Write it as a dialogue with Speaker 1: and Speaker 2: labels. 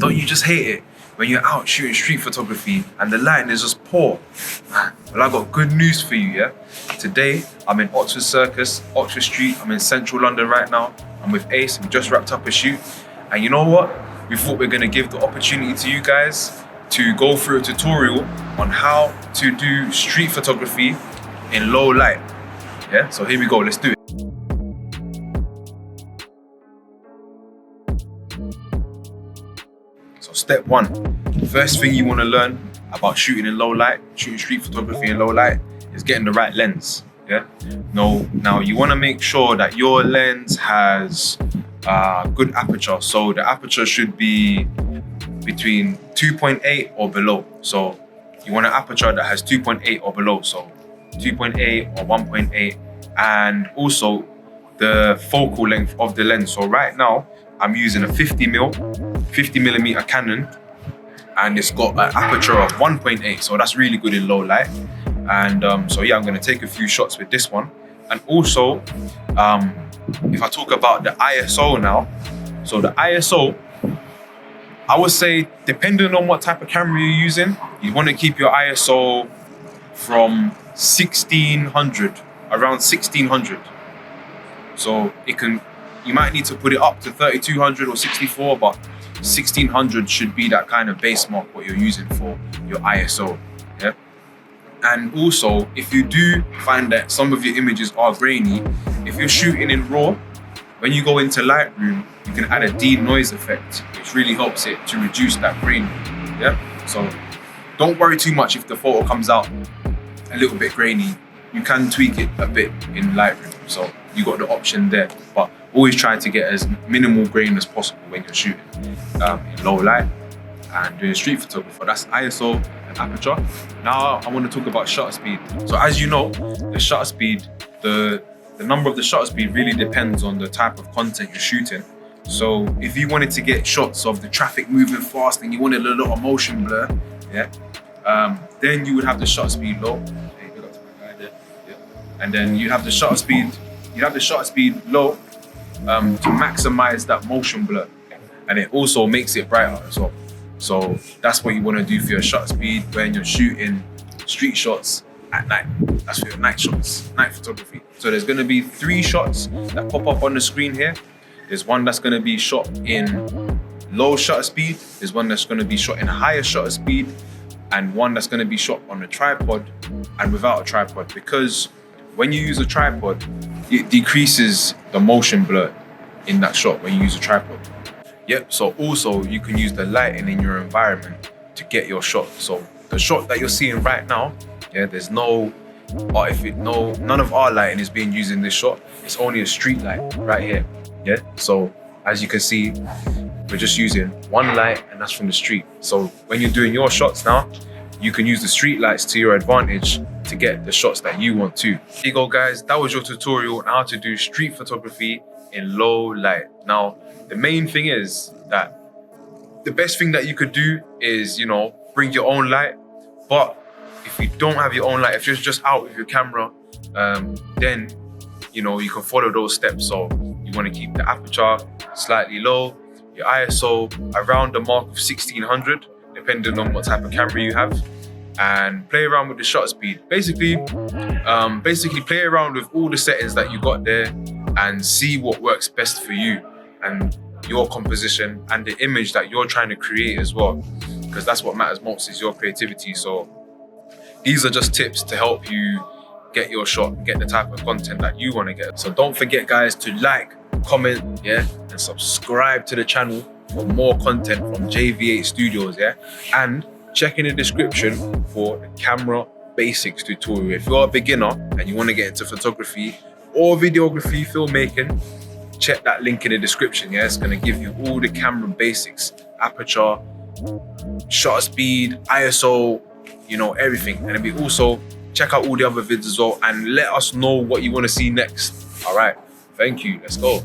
Speaker 1: don't you just hate it when you're out shooting street photography and the lighting is just poor? Well, I got good news for you, yeah? Today, I'm in Oxford Circus, Oxford Street. I'm in central London right now. I'm with Ace, we just wrapped up a shoot. And you know what? We thought we're gonna give the opportunity to you guys to go through a tutorial on how to do street photography in low light. Yeah, so here we go, let's do it. So step one, first thing you wanna learn about shooting in low light, shooting street photography in low light, is getting the right lens, yeah? Now you wanna make sure that your lens has good aperture. So the aperture should be between 2.8 or below. So you want an aperture that has 2.8 or below. So 2.8 or 1.8. And also the focal length of the lens. So right now I'm using a 50mm Canon, and it's got an aperture of 1.8. So that's really good in low light. And so yeah, I'm gonna take a few shots with this one. And also, if I talk about the ISO now, so the ISO, I would say, depending on what type of camera you're using, you want to keep your ISO from 1600, around 1600. So you might need to put it up to 3200 or 64, but 1600 should be that kind of base mark what you're using for your ISO, yeah? And also, if you do find that some of your images are grainy, if you're shooting in RAW, when you go into Lightroom, you can add a de-noise effect, which really helps it to reduce that grain, yeah? So don't worry too much if the photo comes out a little bit grainy. You can tweak it a bit in Lightroom, so you got the option there. But always try to get as minimal grain as possible when you're shooting in low light and doing street photography. That's ISO and aperture. Now I want to talk about shutter speed. So as you know, the shutter speed, the number of the shutter speed really depends on the type of content you're shooting. So if you wanted to get shots of the traffic moving fast and you wanted a lot of motion blur, yeah, then you would have the shutter speed low. Hey, big up to my guy there. Yeah. And then you have the shutter speed. You have the shutter speed low to maximize that motion blur, and it also makes it brighter as well. So that's what you want to do for your shutter speed when you're shooting street shots at night. That's for your night shots, night photography. So there's going to be 3 shots that pop up on the screen here. There's one that's going to be shot in low shutter speed. There's one that's going to be shot in higher shutter speed, and one that's going to be shot on a tripod and without a tripod. Because when you use a tripod, it decreases the motion blur in that shot when you use a tripod. Yep, so also you can use the lighting in your environment to get your shot. So the shot that you're seeing right now, yeah, there's none of our lighting is being used in this shot. It's only a street light right here, yeah? So as you can see, we're just using one light, and that's from the street. So when you're doing your shots now, you can use the street lights to your advantage to get the shots that you want to. There you go, guys. That was your tutorial on how to do street photography in low light. Now, the main thing is that the best thing that you could do is, bring your own light. But if you don't have your own light, if you're just out with your camera, then, you can follow those steps. So you want to keep the aperture slightly low, your ISO around the mark of 1600, depending on what type of camera you have, and play around with the shutter speed. Basically play around with all the settings that you got there and see what works best for you and your composition and the image that you're trying to create as well, because that's what matters most, is your creativity. So these are just tips to help you get your shot, get the type of content that you want to get. So don't forget, guys, to like, comment, yeah, and subscribe to the channel for more content from JV8 Studios, yeah? And check in the description for the camera basics tutorial. If you're a beginner and you want to get into photography or videography, filmmaking, check that link in the description, yeah? It's going to give you all the camera basics, aperture, shutter speed, ISO, everything. And then we also check out all the other vids as well, and let us know what you want to see next. All right, thank you, let's go.